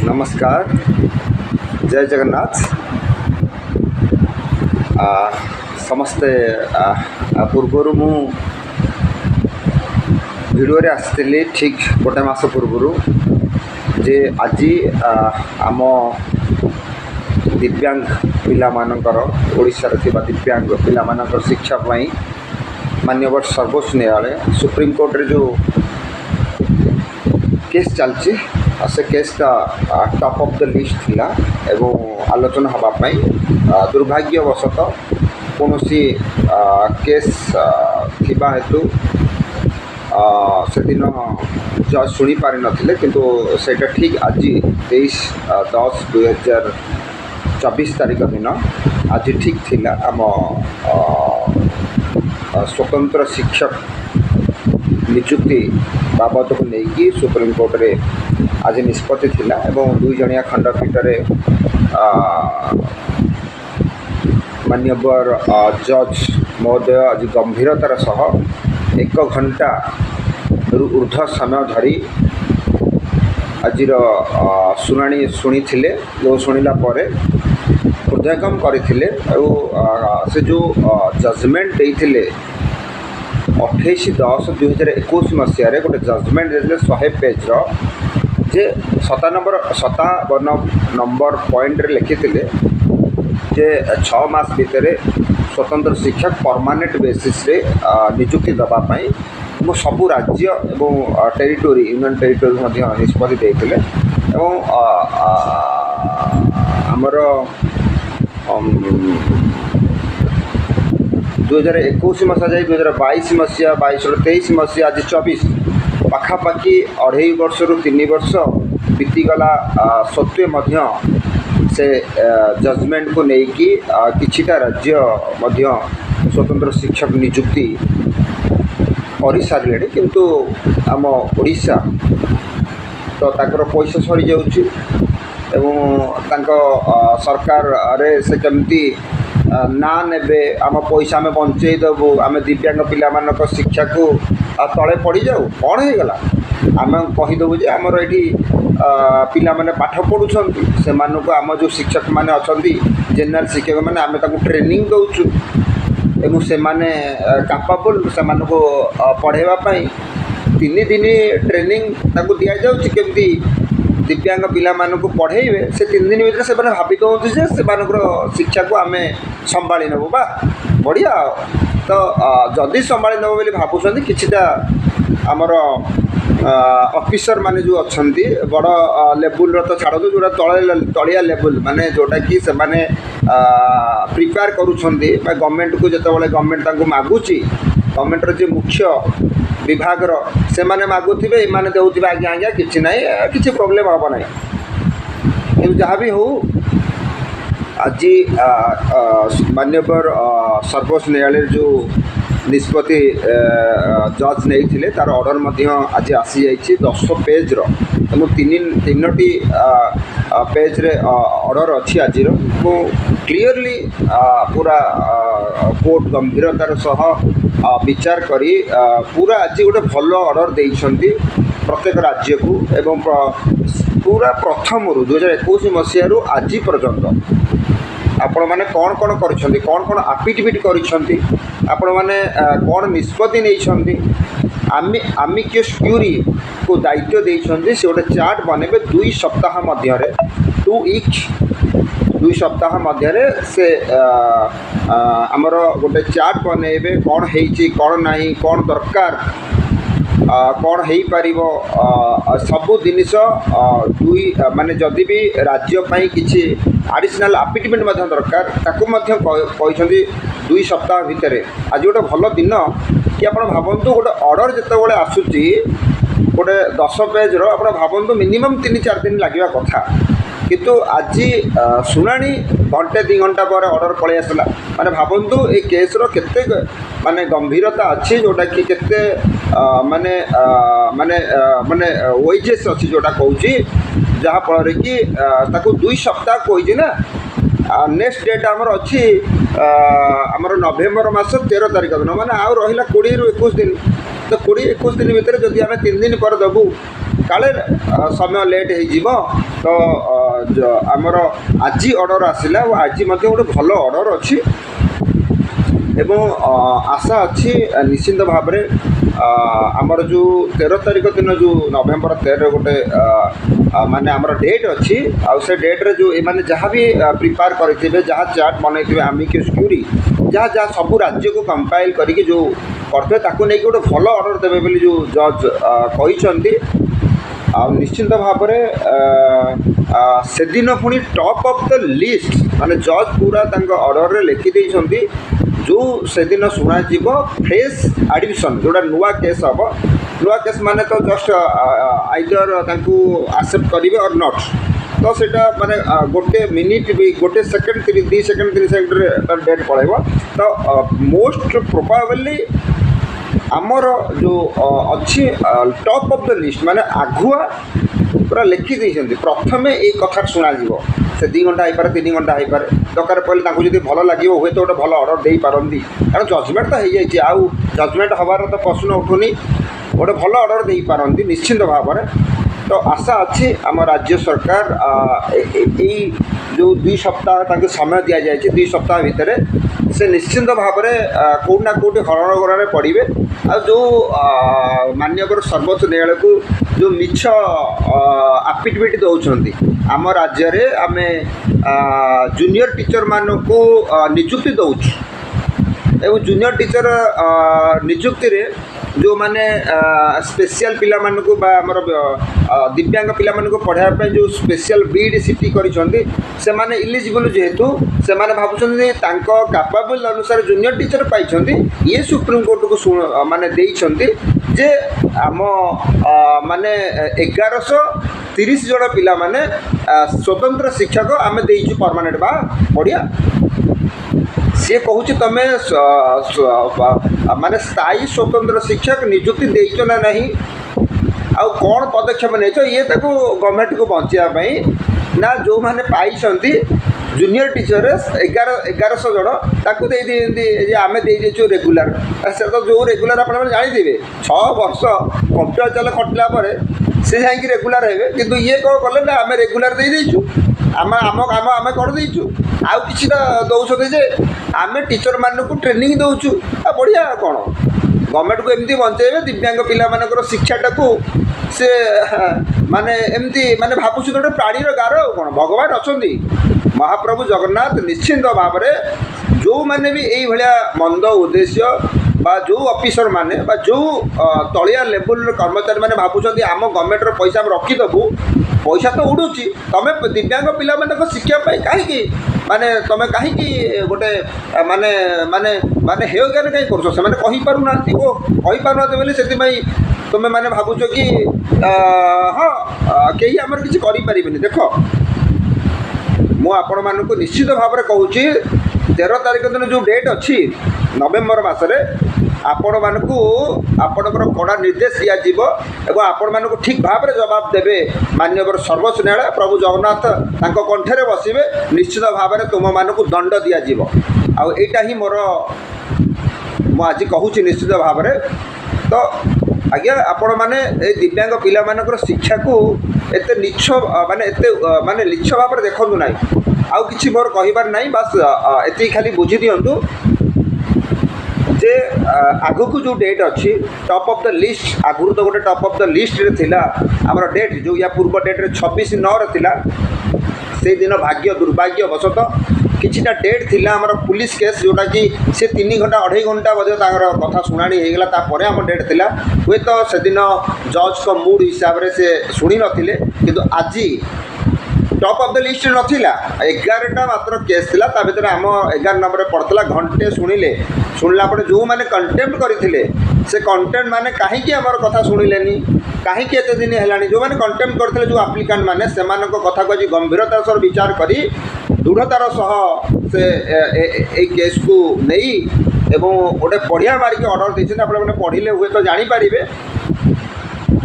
नमस्कार जय जगन्नाथ समस्ते पूर्वर मु भिडियो रे आसली ठीक गोटे मास पूर्वर जे आज आम दिव्यांग पिला मानकर ओडिशा रे थिबा दिव्यांग पिला मानकर शिक्षा पाई माननीय सर्वोच्च न्यायालय सुप्रीम कोर्ट रे जो केस चलची से केस का टॉप ऑफ द लिस्ट थिला एवं आलोचना हवापाई दुर्भाग्यवशतः कौन सी केस थिबा हेतु से दिन जज शुणी पारि नथिले किंतु सेटा ठीक आज 23/10/2024 तारीख दिन आज ठीक थिला आम स्वतंत्र शिक्षक नियुक्ति बाबद को लेकिन सुप्रीम कोर्ट रे आज निष्पत्ति थिला एवं दुई जणिया खंडपीठ रे मान्यवर जज महोदय आज गंभीरतार सह 1 घंटा ऊर्ध्व समय धरी आज शुणाणी शुणी थिले जो शुणिला परे हृदयगम करथिले से जो जजमेंट देइथिले 28/10/2021 मसीह गोटे जजमेंट देते 100 पेज जे 57 नंबर पॉइंट रे लिखिथिले जे 6 मास भितर स्वतंत्र शिक्षक परमानेंट बेसिस रे नियुक्ति दबा पाई सबु राज्य एवं टेरिटोरी यूनियन टेरिटोरी मध्य निष्पत्ति देइथिले एवं हमर 2021 मसीहा जाए 2022 मसीहा 22-23 मसीहा आज 24 पाखापाखि 2.5 वर्ष रु 3 वर्ष बीतीगला सत्वे मध्य से जजमेंट को लेकिन किछिटा राज्य मध्य स्वतंत्र शिक्षक नियुक्ति कर सारे किंतु आम ओडिशा तो ताकर पैसा सरी जाउछि एवं सरकार रे से केमती ना ने आम पैसा आम बंचे देबू आम दिव्यांग पिला मानक शिक्षा को तले पड़ जाऊ कौन हो गला आम कहीदेबू जे आमर ये पिला माने पाठ पढ़ुं से आम जो शिक्षक माने अच्छा जेनेल शिक्षक मैंने आम ट्रेनिंग दौचु एवं से कैपेबल से पढ़ाई 3 दिन ट्रेनिंग दि जाऊँगी केमती दिव्यांग पिला मानकु पढ़ेबे से 3 दिन भीतर से भावी दौंती जे से शिक्षा को आम संभाली नबू बा बढ़िया तो जदि संभाली नब बोली भावुं किछिटा आमर ऑफिसर माने जो अच्छा बड़ लेवल तो छाड़ जो तलिया लेवल माने जोटा कि से माने प्रिपेयर करुछंती गवर्नमेंट को जिते गवर्नमेंट मागुची गवर्नमेंट जो मुख्य विभाग से माने मागुथिबे माने देउथिबे आज्ञा आज्ञा किछि नाही किछि प्रॉब्लम हबो नाही कि जहाँ भी हो आज मान्यवर सर्वोच्च न्यायालय जो निष्पत्ति जज नहीं थिले तार ऑर्डर मध्य आज आसी जाइए 10 पेज तीनोटी पेज रे ऑर्डर अच्छी आज क्लीयरली पूरा कोर्ट गंभीरतार सह विचार करी पूरा आज गोटे भल ऑर्डर देइछंती प्रत्येक राज्य को एवं पूरा प्रथम 2021 मसीह आज पर्यंत आपण माने कौन कौन करिसेंती कौन कौन एफिडेविट करिसेंती आपण माने कौन निष्पत्ति नहीं आमिकस क्यूरी को दायित्व देइछंती से गोटे चार्ट बनेबे 2 सप्ताह मध्य 2 वीक 2 सप्ताह मध्य से आमर गोटे चार्ट बनेबे कौन हेइची कौन नाही कौन दरकार कौन हो पार सबू जिनिस दुई माने जदि भी राज्य किसी आडिशनल एफिडेविट दरकार ताकू 2 सप्ताह भितर आज गोटे भल दिन कि आप भावतु गोटे ऑर्डर जिते आसूची गोटे 10 पेज आप भावतु मिनिमम 3-4 दिन लगे कथा किंतु आज शुणाणी घंटे 2 घंटा पर ऑर्डर पलि आसला माने भावतु ये केस्र केते माने गंभीरता अच्छी जोटा कि केते माने माने माने वेजेस अच्छी जोटा कहूँ जहाँफल कि ताकू 2 सप्ताह कही ना नेक्स्ट डेट आमर अच्छी आमर नवेम्बर मास 13 तारीख दिन माने आउ रहा 20 ରୁ 21 दिन तो 20-21 दिन भितर जदि आम 3 दिन पर देबू काले समय लेट हो तो आमर आज ऑर्डर आसला और आज गोटे भल ऑर्डर अच्छी एवं आशा अच्छी निश्चिंत भाव आमर जो 13 तारिख दिन जो नवेम्बर 13 गोटे माने आमर डेट अच्छी आउ से डेट रे जो माने जहाँ भी प्रिपेयर करते जहाँ चार्ट बनई आमिकस क्यूरी जहाँ जहाँ सब राज्य को कंपाइल करके जो करते ताकू नहीं गोटे भल ऑर्डर देवे बोली जो जज कहते निश्चिंत भाव से दिन पुणी टॉप ऑफ द लिस्ट माने जज पूरा ऑर्डर रे लिखि देइछंती जो से दिन शुणा फ्रेश एडमिशन जोड़ा नुआ केस हम नुआ केस माने तो जस्ट आइदर एक्सेप्ट करेंगे और नॉट तो सेटा माने गोटे मिनिट भी गोटे सेकेंड 2 सेकेंड 3 सेकेंड डेट पड़ेगा तो मोस्ट प्रोबाबली आमर जो अच्छी टॉप ऑफ द लिस्ट माने आगुआ पूरा लिखि देइछंती प्रथमे ए कथा शुणा से 2 घंटा हो पारे 3 घंटा हो पारे दरकार पड़े जब भल लगे हुए तो गोटे भल ऑर्डर दे पारती कारण जजमेंट तो हो जाए आउ जजमेंट हबार तो प्रश्न उठुनी गोटे भल ऑर्डर दे पारती निश्चिंत भाव तो आशा अच्छी आम राज्य सरकार जो 2 सप्ताह समय दि जाए 2 सप्ताह भितर से निश्चिंत भाव कौटना कौटी हरण गरारे पड़े आ जो माननीय सर्वोच्च न्यायालय को जो मिछ आफिडेविट दौरान आम राज्य रे आमे जूनियर टीचर मान को नियुक्ति दौचु एवं जूनियर टीचर नियुक्ति रे जो माने स्पेशल पिला मान को दिव्यांग पिला मान को पढ़ाई जो स्पेशल बीड सीटी करिसेंती से माने इलिजिबल जेहेतु से माने भाबुछंती तांको कैपेबल अनुसार जूनियर टीचर पाइछंती ये सुप्रीम कोर्ट को माने देइछंती जे आम माने 1130 जन पिला माने स्वतंत्र शिक्षक आमे देइछु परमानेंट बा बढ़िया सी कहूँ तुम माने स्थायी स्वतंत्र शिक्षक नियुक्ति देच ना नहीं आउ कौन पदक्षेप नहीं ये गवर्नमेंट को बचाई ना जो मैंने पाई जूनियर टीचर 1100 जन ताकू दे आमे देचु रेगुलर से तो जो रेगुलर आप जानी 6 वर्ष कंप्यूटर चल खटला से जाकि रेगुलर हे कि ये कौन कले ना आम रेगुलर देचु आम आम काम आम कर देचु आउ कि दौरान जे आम टीचर मान को ट्रेनिंग दौचु बढ़िया कौन गवर्नमेंट को एमती बंचे दिव्यांग पिला मानकर शिक्षाटा को से माने एमती माने भावुँ गोटे प्राणीर गार कौन भगवान अच्छा महाप्रभु जगन्नाथ निश्चिंत भाव जो मैंने भी यही भाया मंद उद्देश्य बा जो ऑफिसर माने बा जो तलिया लेवल कर्मचारी माने भावुँ आम गवर्नमेंट पैसा रखीदेबू पैसा तो उड़ूची तुम दिव्यांग पिला शिक्षा कहीं माने तुम कहीं गोटे माने माने माने हे ज्ञान कहीं कर कही पारना कही पारना बोली से तुम्हें मैंने भावुच कि हाँ कहीं आमर किसी करें देख मु आपण मानक निश्चित भाव में कहूँ 13 तारिख दिन जो डेट अच्छी नवेम्बर मसरे आपण मानक आपणकर कड़ा निर्देश दिज्व और आपण मानक ठीक भाव में जवाब देवे माननीय सर्वोच्च न्यायालय प्रभु जगन्नाथ कंठे बसवे निश्चित भाव में तुम मानक दंड दिज्व आईटा ही मोर मुझे कहूँ निश्चित भाव में तो आज्ञा आपण मैंने दिव्यांग पिला मानकर शिक्षा को एत नीच माने एत माने नीच भाव में देखु ना आउ कि मोर कहबार ना बस एति खाली बुझी दिंतु जे आगु को जो डेट अच्छी टॉप ऑफ द लिस्ट आगुरी तो गोटे टॉप ऑफ द लिस्ट रे थिला हमर डेट जो या पूर्व डेट रे 26/9 रे थिला से दिन भाग्य दुर्भाग्य वशतः किछिटा डेट थिला हमर पुलिस केस जोटा कि से 3 घंटा 2.5 घंटा बजे कथा शुणाणी हो गला तापर हम डेट थिला हुए तो से दिन जज को मूड हिसाब रे से शुणी नथिले किंतु आज टॉप ऑफ द लिस्ट नाला 11टा मात्र केस थिला ता भीतर आम 11 नंबर पड़ता घंटे शुणिले शुणला जो मैंने कंटेम्प्ट करते से कंटेम्प्ट माने कहीं आमर कथा शुणिलेनी कहीं एत दिन है जो मैंने कंटेम्प्ट करते जो आप्लिकांट मैंने से कथा को आज गंभीरतार सह विचार करी दृढ़तार सह से केस को नहीं एवं गोटे बढ़िया मारिक ऑर्डर देते आपने पढ़िले हुए तो जानीपारे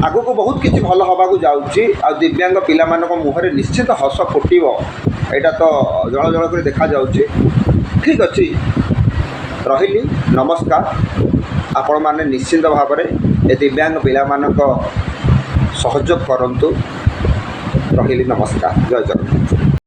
आगु को बहुत किसी भल हवा जाऊँगी आ दिव्यांग पिला मुहर निश्चित हस फुटब यहाँ तो जल जल कर देखा जाऊँगी ठीक अच्छे रही नमस्कार आपण मैंने निश्चित भाव में दिव्यांग पिला सहयोग करंतु। रहिली नमस्कार, जय जगन्नाथ।